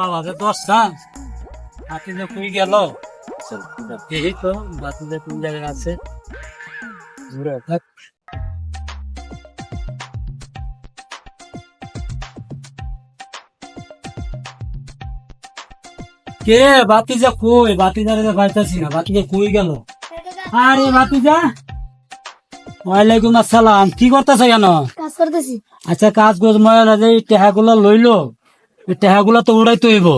বাবাকে 10টা হাতি যে কই গেল এই তো বাতি যে কোন জায়গায় আছে ঘুরে থাক। কে বাতি যা কই বাতি যা পাইতাছি না বাতি যে কই গেল। আরে বাতি যা ওয়ালাইকুম আসসালাম কি করতেছ কেন? কাজ করতেছি। আচ্ছা কাজ গোজ ময়লা যে টেহাগুলো লইলো টেহাগুলো তো উড়াই তো হইব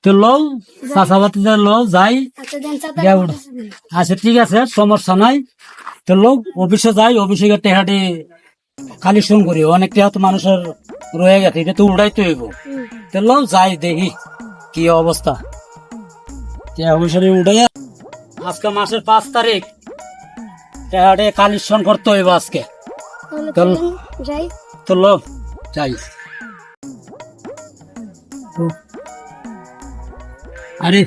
তো লও চাষাবাতি যা লও যাই। আচ্ছা ঠিক আছে সমস্যা নাই তো লোক অফিসে যাই অফিসে গিয়ে টেহাটি কালেকশন করি অনেক টেহা তো মানুষের রয়ে গেছে এটা তো উড়াই তো হইব তো লও যাই দেখি কি অবস্থা টেহা অফিসে উড়াইয়া আজকে মাসের 5 তারিখ টেহাটি কালেকশন করতে হইব আজকে তো লো যাই। আরে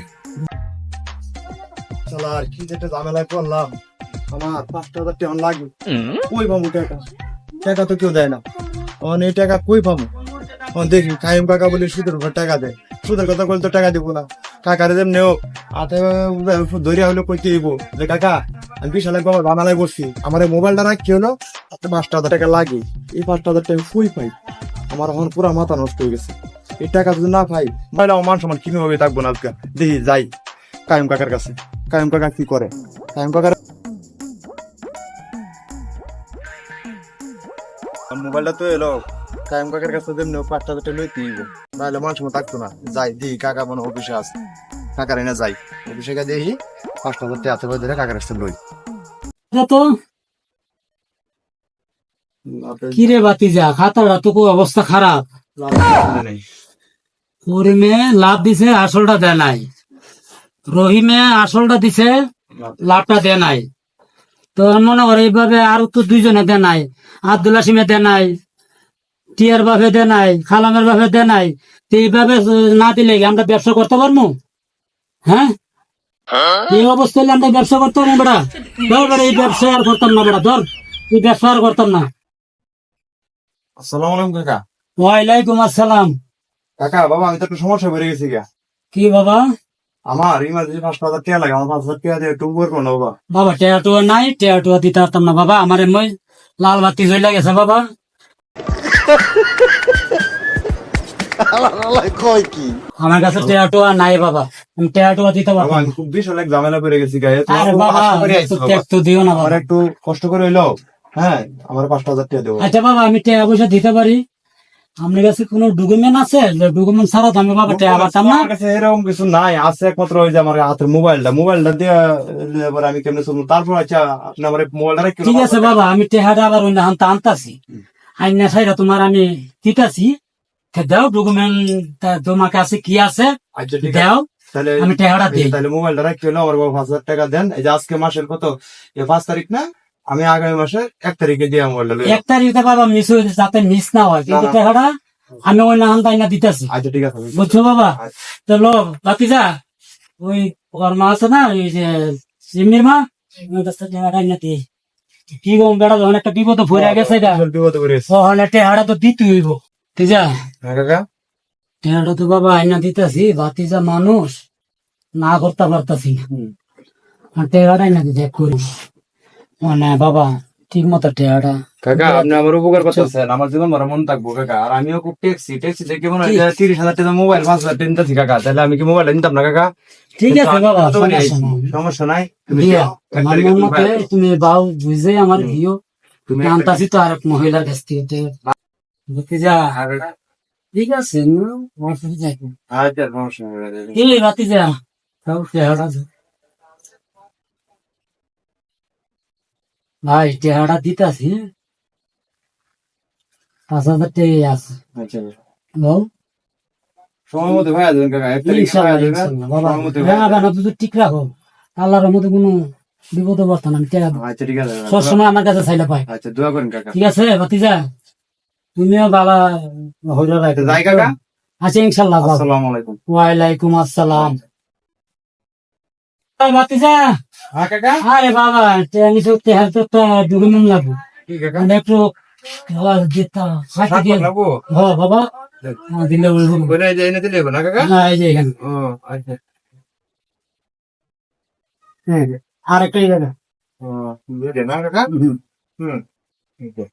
চলো আর কি যেটা ঝামেলা করলাম আমার 5,000 টাকা লাগবে কই পাবো টাকা টাকা তো কেউ দেয় না এই টাকা কই পাবো দেখি কাইম কাকা বলে সুদের উপর টাকা দেয় সুদের কথা বলতে টাকা দিব না কাকারে যেমনি হোক হাতে ধরিয়া হইলো কইতে দিব যে কাকা আমি বিশাল এক বাবা বানালাই বসছি আমার এই মোবাইলটা রাখি হলো 5,000 টাকা লাগে এই 5,000 টাকা কই পাই আমার এখন পুরা মাথা নষ্ট হয়ে গেছে এই টাকা যদি না পাই মোবাইল আমার মান সম্মান কিভাবে থাকবো না আজকে দেখি যাই কাইম কাকার কাছে কাইম কাকা কি করে কাইম কাকার মোবাইলটা তো এলো কাইম কাকার কাছে যেমনি 5,000 টাকা লইতে দিব নাহলে মান সম্মান থাকতো না যাই দেখি কাকা মনে অফিসে আছে কাকার এনে যাই অফিসে গিয়ে দেখি 5,000 টাকা হাতে ধরে কাকার কাছে লই তো কিরে বাতি যা খাতাটা তো খুব অবস্থা খারাপ করিমে লাভ দিছে আসলটা দেয় নাই রহিমে আসলটা দিছে লাভটা দেয় নাই তো মনে করে এইভাবে আরো তো 2 জনে দেয় নাই আব্দুল আসিমে দেয় নাই টিয়ার বাপে দেয় নাই খালামের বাপে দেয় নাই তো এইভাবে না দিলে আমরা ব্যবসা করতে পারবো? হ্যাঁ এই অবস্থা হলে আমরা ব্যবসা করতে পারবো বেটা ধর বেটা এই ব্যবসা আর করতাম না বেটা ধর এই ব্যবসা আর করতাম না। আসসালামু আলাইকুম কাকা। ওয়ালাইকুম আসসালাম। কাকা বাবা আমি তো একটু সমস্যা বেড়ে গেছি গা। কি বাবা? আমার ইমার্জেন্সি 5,000 টাকা লাগে আমার 5,000 টাকা দিয়ে একটু উপর করো বাবা। বাবা টেয়াটুয়া নাই টেয়াটুয়া দিতে পারতাম না বাবা আমার এমনি লাল বাতি জ্বলে গেছে বাবা। কই কি আমার কাছে টেয়াটুয়া নাই বাবা আমি টেয়াটুয়া দিতে বাবা পারবো আমি খুব বিশাল এক ঝামেলা পড়ে গেছি গায়ে আরে বাবা একটু দিও না আমার বাবা। একটু কষ্ট করে হইলো হ্যাঁ আমার 5,000 টাকা দেবো। আচ্ছা বাবা আমি টাকা পয়সা দিতে পারি আপনার কাছে কোনো ডকুমেন্ট আছে যে ডকুমেন্ট ছাড়া তো আমি বাবা টাকা পারতাম না? আমার কাছে এরকম কিছু নাই আছে একমাত্র ওই যে আমার হাতের মোবাইলটা দিয়ে এবার আমি কেমনে শুনবো তারপর আচ্ছা আপনি আমার মোবাইলটা রেখে ঠিক আছে বাবা আমি টাকাটা আবার অন্য হাতে আনতাছি আইনা সাইরা তোমার আমি দিতাছি দাও ডকুমেন্ট তোমার কাছে কি আছে আচ্ছা ঠিক দাও তাহলে আমি টাকাটা দিই। তাহলে মোবাইলটা রাখতে হলো আমার 5,000 টাকা দেন এই যে আজকে মাসের কত 5 তারিখ না আমি আগামী মাসের 1 তারিখে দিয়ে মোবাইলটা 1 তারিখে বাবা মিস হয়ে যাতে মিস না হয় কিন্তু টাকাটা আমি ওই না হাতে আইনা দিতাছি। আচ্ছা ঠিক আছে বুঝছো বাবা? তো লো বাতিজা ওই ওর মা আছে না ওই যে সিমির মা ওই কাছে টাকাটা আইনা দিই কি গো বেড়া যখন একটা বিপদ ভরে গেছে এটা বিপদ করে ওখানে টাকাটা তো দিতে হইব তিজা হ্যাঁ কাকা টাকাটা তো বাবা আইনা দিতাছি বাতিজা মানুষ না করতে পারতাছি না টাকাটা আইনা দিতে করি মানে বাবা ঠিক মতো টাকাটা কাকা আপনি আমার উপকার করতেছেন আমার জীবন ভরা মন থাকবো কাকা আর আমিও খুব ট্যাক্সি দেখে মনে হয় 30,000 টাকা মোবাইল 5,000 টাকা নিতেছি কাকা তাহলে আমি কি মোবাইল নিতাম না কাকা? ঠিক আছে বাবা সমস্যা নাই দিয়া তোমার মন মতে তুমি বাউ বুঝে আমার দিও তুমি আনতাছি তো আর এক মহিলার কাছ থেকে দেখতে যা ঠিক আছে আচ্ছা সমস্যা নাই কি বাতি যা তাও চেহারা ভাই চেহারা দিতাছি 5,000 টাকা আছে আচ্ছা লও সময় মতো ভাইয়া দেবেন কাকা, 1 তারিখে ইনশাআল্লাহ, ভাইয়া দেবেন, ইনশাআল্লাহ বাবা। সময় মতো হ্যাঁ ভাইয়া বাবা, তুই ঠিক রাখো, আল্লাহর মধ্যে কোনো বিপদে পড়তো না, আমি টেকা দেব। দেবেন। আচ্ছা ঠিক আছে কাকা। সবসময় আমার কাছে চাইলে পাই। আচ্ছা দোয়া করেন কাকা। ঠিক আছে ভাতিজা, তুমিও বাবা হইলো রাখো। যাই কাকা। আচ্ছা ইনশাআল্লাহ বাবা। আসসালামু আলাইকুম। ওয়ালাইকুম আসসালাম। ভাতিজা, হ্যাঁ কাকা। আরে বাবা আমি তো তেহার তো ডকুমেন্ট লাগবো, কি কাকা? মানে একটু দিতাম লাগবো? বাবা। দিলে বলবো। বলে এই যে এনে দিলে না কাকা? হ্যাঁ, এই যে এখানে। ও আচ্ছা। হ্যাঁ, আর একটা জায়গা। ও বুঝলে না কাকা? হুম। ঠিক আছে।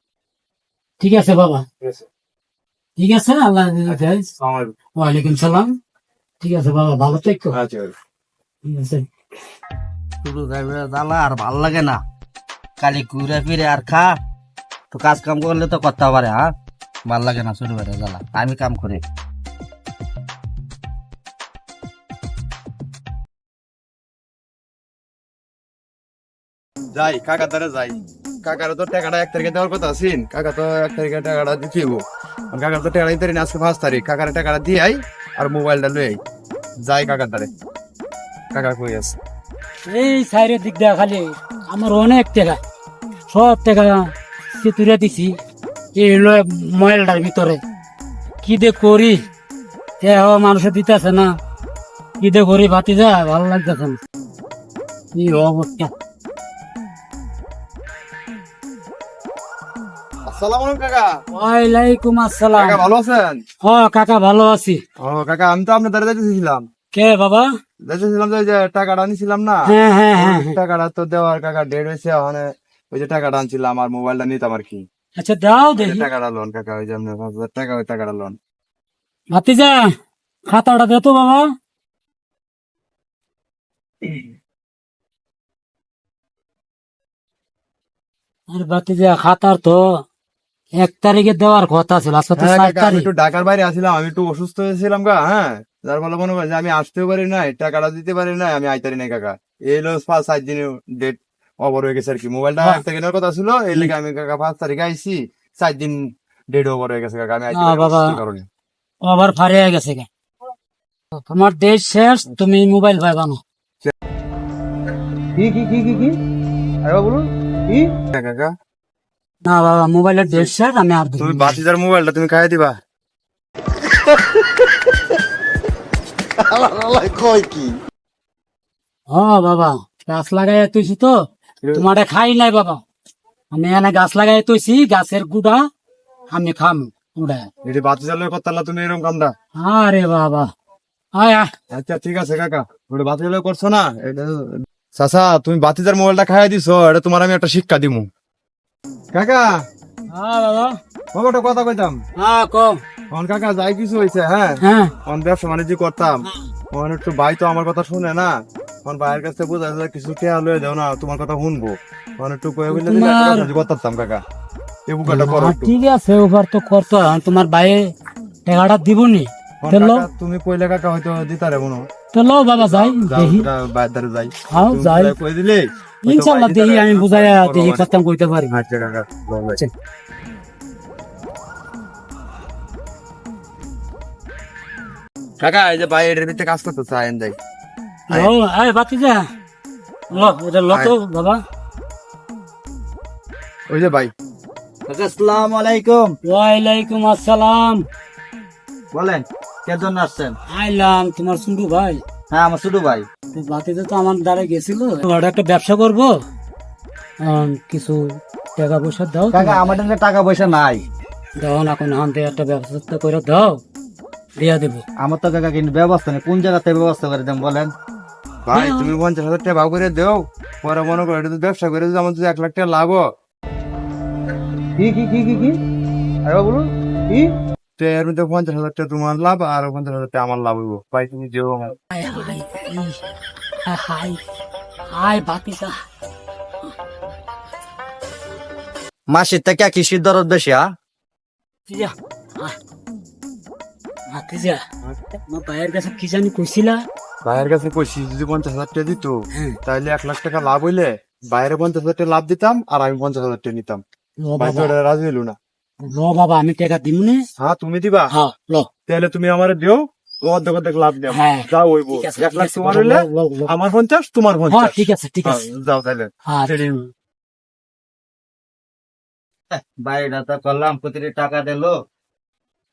ঠিক আছে বাবা, ঠিক আছে। ঠিক আছে, আল্লাহ হাফেজ। আসসালামু আলাইকুম। ওয়ালাইকুম সালাম। ঠিক আছে বাবা, ভালো থেকো। আচ্ছা। ঠিক আছে। শুরু জ্বালা আর ভাল লাগে না, খালি ঘুরে ফিরে আর খা, তো কাজ কাম করলে তো করতে পারে। হ্যাঁ, ভাল লাগে না শুরু করে জ্বালা, আমি কাম করি। যাই কাকার দ্বারা যাই। কাকার তো টাকাটা 1 তারিখে দেওয়ার কথা আছেন, কাকা তো 1 তারিখে টাকাটা দিতে হইব। আর কাকার তো টাকা দিতে পারি না, আজকে 5 তারিখ। কাকার টাকাটা দিয়ে আই আর মোবাইলটা লই আই। যাই কাকার দ্বারে। কাকা কই আছে? এই সাইডের দিক দেয়া খালি আমার অনেক টাকা, সব টাকা তুলে দিছি এই হলো ময়লাটার ভিতরে। কি দে করি, মানুষের দিতেছে না, কি দে করি ভাতিজা, ভালো লাগতেছে না কি অবস্থা। আসসালামু আলাইকুম কাকা। ওয়ালাইকুম আসসালাম। কাকা ভালো আছেন? হ কাকা, ভালো আছি। ও কাকা, আমি তো আপনার দ্বারা যাইতেছিলাম। কে বাবা? যাইতেছিলাম যে ওই যে টাকাটা আনিছিলাম না, হ্যাঁ হ্যাঁ হ্যাঁ হ্যাঁ। টাকাটা তো দেওয়ার কাকা ডেট হয়েছে। মানে ওই যে টাকাটা আনছিলাম আর মোবাইলটা নিতাম আর কি। আচ্ছা দাও ওই যে দেখি। টাকাটা লোন কাকা, ওই যে আপনার 5,000 টাকা, ওই টাকাটা লোন। ভাতিজা খাতাটা দে তো বাবা। আর ভাতিজা খাতার তো 1 তারিখে দেওয়ার কথা ছিল, আজকে তো হ্যাঁ 7 কাকা, আমি তারিখ। একটু ঢাকার বাইরে আছিলাম, আমি একটু অসুস্থ হয়েছিলাম গা। হ্যাঁ, যার ফলে মনে করেন যে আমি আসতেও পারি নাই, টাকাটা দিতে পারি নাই, আমি আইতারি নাই কাকা। এই হলো 5-7 দিনের ডেট ওভার হয়ে গেছে আর কি। মোবাইলটা 1 তারিখে নেওয়ার কথা ছিল, এই লেগে আমি কাকা 5 তারিখে আইছি। 4 দিন ডেট ওভার হয়ে গেছে কাকা, আমি আইতে পারি বাবা, অসুস্থতার কারণে। আবার ফারিয়ে গেছে গে। তোমার দেশ শেষ, তুমি মোবাইল পাইবা না। কি কি কি কি কি আরে বলুন কি কাকা? না বাবা, মোবাইলের দেশ শেষ, আমি আর দেব তুমি না। বাতিজার মোবাইলটা তুমি খাইয়ে দিবা? বাবা, গাছ লাগাই তুইছি তো, তোমার খাই নাই বাবা। আমি এনে গাছ লাগাই তুইছি, গাছের গুড়া আমি খাম উড়া। এটি বাতিজার লয় কথা তুমি এরকম কামটা। আরে বাবা, আয় আয়। আচ্ছা ঠিক আছে কাকা, ওটা বাতিজার লয় করছো না এটা। চাচা, তুমি বাতিজার মোবাইলটা খাইয়ে দিছো, এটা তোমার আমি একটা শিক্ষা দিমু। কাকা, বাবা, একটা কথা কইতাম। কম। অন কাকা যাই কিছু হয়েছে, হ্যাঁ হ্যাঁ অন ব্যবসা বাণিজ্য করতাম। অন একটু ভাই তো আমার কথা শুনে না, অন ভাইয়ের কাছে বোঝা যায় কিছু টেয়া লয়ে দাও না, তোমার কথা শুনবো। অন একটু কয়ে বললে দিলে একটা ব্যবসা করতাম কাকা। এই বুকাটা করো একটু। ঠিক আছে, ওভার তো করতো, তোমার বাইরে টাকাটা দিবনি। অন চলো কাকা, তুমি কইলে কাকা হয়তো দিতারে মনো। চলো বাবা, যাই দেখি। বাইরে দ্বারে যাই। হাও তুমি যাই, কয়ে দিলে ইনশাল্লাহ দেখি, আমি বুঝাই দেখি করতাম কইতে পারি। আচ্ছা কাকা, ভালো আছে। কাকা এই যে ভাই এটার ভিতরে কাজ করতে চাই যাই। ও আয় বাতিজা, এটা তো বাবা। ওই যে ভাই। আসসালামু আলাইকুম। ওয়ালাইকুম আসসালাম। বলেন কে জন্য আসছেন? আইলাম তোমার সুন্দু ভাই। হ্যাঁ, আমার ছোট ভাই। তো বাতিজা তো আমার দ্বারা গেছিল, তোমার একটা ব্যবসা করবো, কিছু টাকা পয়সা দাও। কাকা, আমার কাছে টাকা পয়সা নাই। দাও না, কোন হান থেকে একটা ব্যবস্থা করে দাও, দিয়া দেবো। আমার তো কাকা কিন্তু ব্যবস্থা নেই, কোন জায়গাতে ব্যবস্থা করে দেন বলেন? ভাই তুমি 50,000 টাকা ভাগ করে দেও, পরে মনে করো এটা তো ব্যবসা করে যদি আমার যদি 1 লাখ টাকা লাভ হয়। কি কি কি কি কি আরে বলুন কি? তো এর মধ্যে 50,000 টাকা তোমার লাভ আর 50,000 টাকা আমার লাভ হইব। ভাই তুমি যেও আমার। হাই হাই হাই হাই বাতিজা। মাসির থেকে কৃষির দরদ বেশি। বাতিজা, বাতিজা, আমার ভাইয়ের কাছে কি জানি কইছিলা? ভাইয়ের কাছে কইছি যদি 50,000 টাকা দিত, হ্যাঁ। তাহলে 1 লাখ টাকা লাভ হইলে বাইরে 50,000 টাকা লাভ দিতাম আর আমি 50,000 টাকা নিতাম। ও ভাই তো বাবা, এটা রাজি হইল না। ল বাবা আমি টাকা দিমুনি। হ্যাঁ তুমি দিবা, হ্যাঁ ল। তাহলে তুমি আমার দিও, অর্ধেক অর্ধেক লাভ নেব। হ্যাঁ। যাও হইব, ঠিক আছে, 1 লাখ ঠিক আছে, তোমার বাবা, হইলে ল, ল, ল। আমার 50, তোমার হ্যাঁ 50। ঠিক আছে ঠিক আছে। যাও তাহলে। হ্যাঁ বাইরেটা তো করলাম, প্রতিটি টাকা দিল,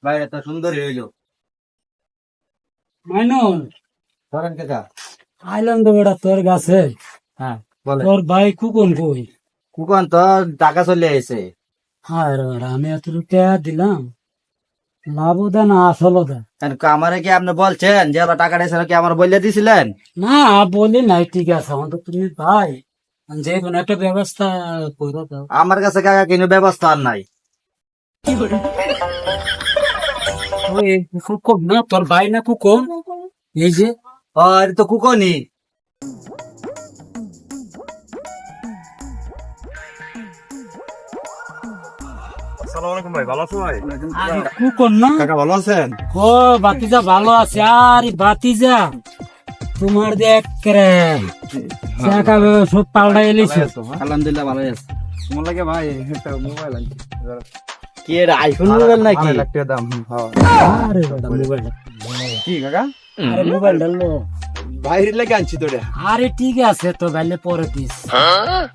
বাইরে তো সুন্দরই হইলো। মাইনুল ধরেন কাকা। আইলাম তো বেটা তোর কাছে। হ্যাঁ বলে। তোর ভাই কুকুন কই? কুকন তো টাকা চলে আইছে। হ্যাঁ রে বেটা আমি এত টাকা দিলাম, লাভও দেয় না আসলও দেয় আমারে কি আপনি বলছেন যে আবার টাকাটা এসে কি আমার বলে দিছিলেন? না। বলি নাই ঠিক আছে, আমার তো তুমি ভাই, যে কোনো একটা ব্যবস্থা করে দাও। আমার কাছে কাকা কোনো ব্যবস্থা আর নাই। ওই কুকুর না তোর ভাই না কুকুর? এই যে এটা তো কুকনি। আসসালামু আলাইকুম ভাই, ভালো আছো ভাই? আরে কুকুর না? কাকা ভালো আছেন? ও বাতিজা ভালো আছে। আরে বাতিজা তোমার দেখ রে টাকা সব পাল্টাই এলিছে। আলহামদুলিল্লাহ ভালো আছে। তোমার লাগে ভাই একটা মোবাইল আনছি। কি এর আইফোন মোবাইল নাকি? 2.5 লাখ টাকা দাম। হ্যাঁ। আরে বেটা মোবাইল, কি কাকা? আরে মোবাইল ডালো। বাইরে লাগে আনছি তো রে। আরে ঠিক আছে তো ভাইলে পরে দিস।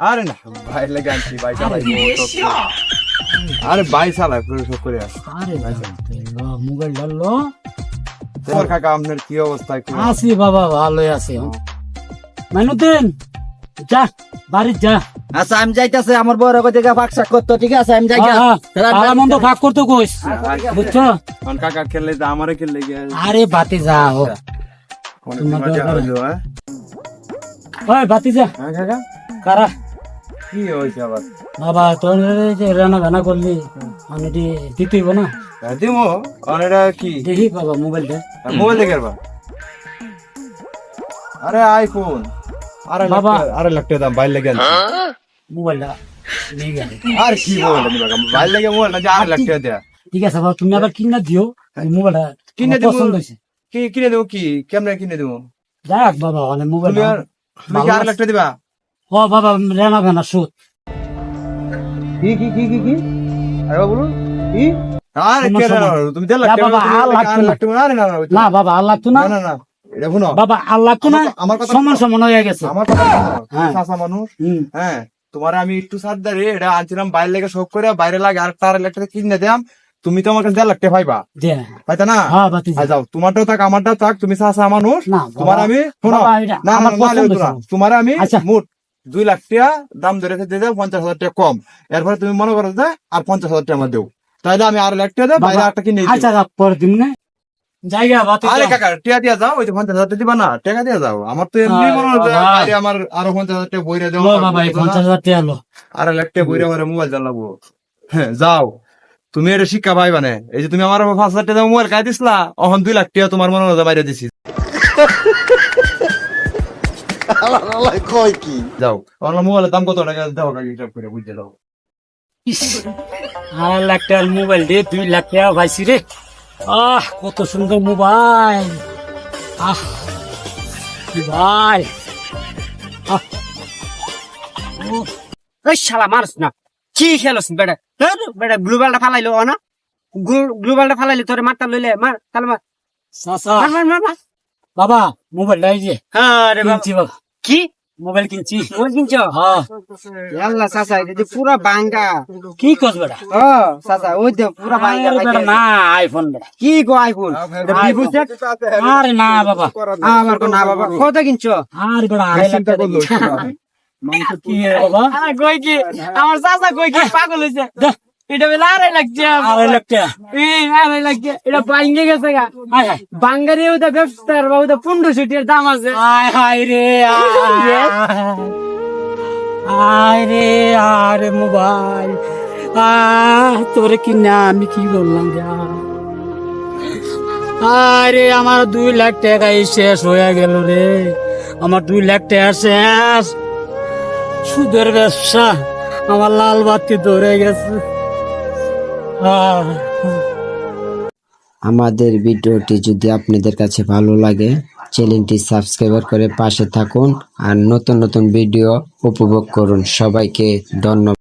আরে না, বাইরে লাগে আনছি, ভাই চালাই। আরে ভাই চালাই পুরো সব করে আস। আরে মোবাইল ডালো। তোমার কাকা আপনার কি অবস্থা? একটু আছি বাবা ভালোই আছে। মাইনুদ্দিন যা বাড়ি যা। আচ্ছা আমি যাইতাছি, আমার বড় কই থেকে ফাঁকশাক করতো, ঠিক আছে আমি যাই। ভালো মন্দ ভাগ করতে কইস, বুঝছো? কোন কাকা খেললে তো আমারে খেললে গিয়ে আরে বাতি যা ও অনেক তোমার মজা দরকার। হলো। হ্যাঁ ওই বাতি যা হ্যাঁ কাকা, কারা কি হয়েছে আবার? বাবা তোর যে রান্না বান্না করলি মানে দিতেইব না। দিমো অনেকটা কি দেখি বাবা মোবাইলটা। মোবাইল দেখে আরবা। আরে আইফোন, বাবা। 2.5 লাখ টাকা দাম, বাইরে লাগে আনছি। মোবাইলটা নিয়ে গেল। আর কি মোবাইল নিবা? বাইরে লাগে মোবাইল না, যে 2.5 লাখ টাকা দেয়া। ঠিক আছে বাবা তুমি আবার কিনা দিও এই মোবাইলটা। কিনে আমার দেবো? পছন্দ হয়েছে। কি কিনে দেবো? কি কেমনে কিনে দেবো? যাক বাবা অনেক মোবাইল। তুমি আর তুমি কি 2.5 লাখ টাকা দিবা? ও বাবা রান্না বান্না সুদ। কি কি কি কি কি? আরে বাবা বলুন কি? আরে তোমার কে না, সময়- তুমি 1.5 লাখ না টাকা বাবা, দিবা, আর তুমি লাগতো 2.5 না। লাখ টাকা আরে না না না বাবা আর লাগতো না। না না, এটা শুনো। বাবা আর লাগতো না, আমার কথা সমান শোনো। সমান হয়ে গেছে। আমার কথা শোনো, তুমি হ্যাঁ। চাচা মানুষ। হুম। হ্যাঁ, তোমার আমি একটু সাথ দাঁড়িয়ে এটা আনছিলাম বাইরে লেগে শখ করে, বাইরে লাগে আর 4 লাখ টাকা কিনে দিলাম। তুমি তো আমার কাছে 1.5 লাখ টাকা পাইবা, দে। পাইতা না? হ্যাঁ বাতি যা। যাও, তোমারটাও থাক আমারটাও থাক, তুমি চাচা মানুষ। না বাবা, তোমার আমি শোনো, বাবা, এটা না আমার পছন্দ না, হয়েছে। তোমার আমি আচ্ছা। মোট 2 লাখ টাকা দাম ধরে দিয়ে দেবো, 50,000 টাকা কম। এরপরে তুমি মনে করো যে আর 50,000 টাকা আমার দেবো, তাহলে আমি 2.5 লাখ টাকা দেবো, বাইরে বাবা, একটা কিনে আচ্ছা যা পরে দিন না জায়গা বাতি আরে যা। কাকা টিয়া দিয়া যাও, ওই যে 50,000 টাকা দিবা না, টাকা দিয়া যাও। আমার তো এমনি আরে মনে হয় যে বাবা। বাইরে আমার আরো 50,000 টাকা বইরে দেবো। লো বাবা এই 50,000 টাকা লো। 2.5 লাখ টাকা বইরে আমার মোবাইল চালাবো। হ্যাঁ যাও, তুমি এটা শিক্ষা পাইবা না। এই যে তুমি আমার 5,000 টাকা মোবাইল খাই দিছিলা, এখন 2 লাখ টাকা তোমার মনে হয় বাইরে দিছি। কই কি? যাও, আমার মোবাইলের দাম কত টাকা দাও, কাকা হিসাব করে বুঝতে দাও। ইস, 2.5 লাখ টাকার মোবাইল রে 2 লাখ টাকা পাইছি রে। কত সুন্দর মোবাইল। ভাই ওই শালা মারস না, কি খেলস বেটা? বেটা গ্লোবালটা ফালাইলো না, গ্লোবালটা ফালাইলে তোরে মারতা লইলে মার, তাহলে মার চাচা মার মার মার মার। বাবা মোবাইলটা এই যে হ্যাঁ রে বাবা, কিনছি বাবা, কি মোবাইল কিনছি। মোবাইল কিনছ? হ্যাঁ আল্লাহ চাচা, এটা যে পুরা ভাঙ্গা। কি কস বেটা? ও চাচা, ওই যে পুরা ভাঙ্গা। আরে বেটা না আইফোন বেটা। কি গো আইফোন? এটা Vivo set? আরে না বাবা, আমার কো না বাবা, কত কিনছ? আরে বেটা 2.5 লাখ টাকা দিচ্ছি। কি রে বাবা? কই কি আমার চাচা কই কি পাগল হইছে? এটা বেলা 2.5 লাখ টাকা। 2.5 লাখ টাকা। এই 2.5 লাখ টাকা, এটা ভাঙ্গে গেছে গা। হায় হায় বাঙ্গারি ওটা ব্যবসার বাবু 1500 টাকার দাম আছে। হায় হায় রে আয় রে আরে মোবাইল তোরে কিনা আমি কি বললাম যা। আরে আমার 2 লাখ টাকাই শেষ হয়ে গেল রে, আমার 2 লাখ টাকা শেষ। সুদের ব্যবসা আমার লাল বাতি ধরে গেছে। আমাদের ভিডিওটি যদি আপনাদের কাছে ভালো লাগে চ্যানেলটি সাবস্ক্রাইব করে পাশে থাকুন আর নতুন নতুন ভিডিও উপভোগ করুন। সবাইকে ধন্যবাদ।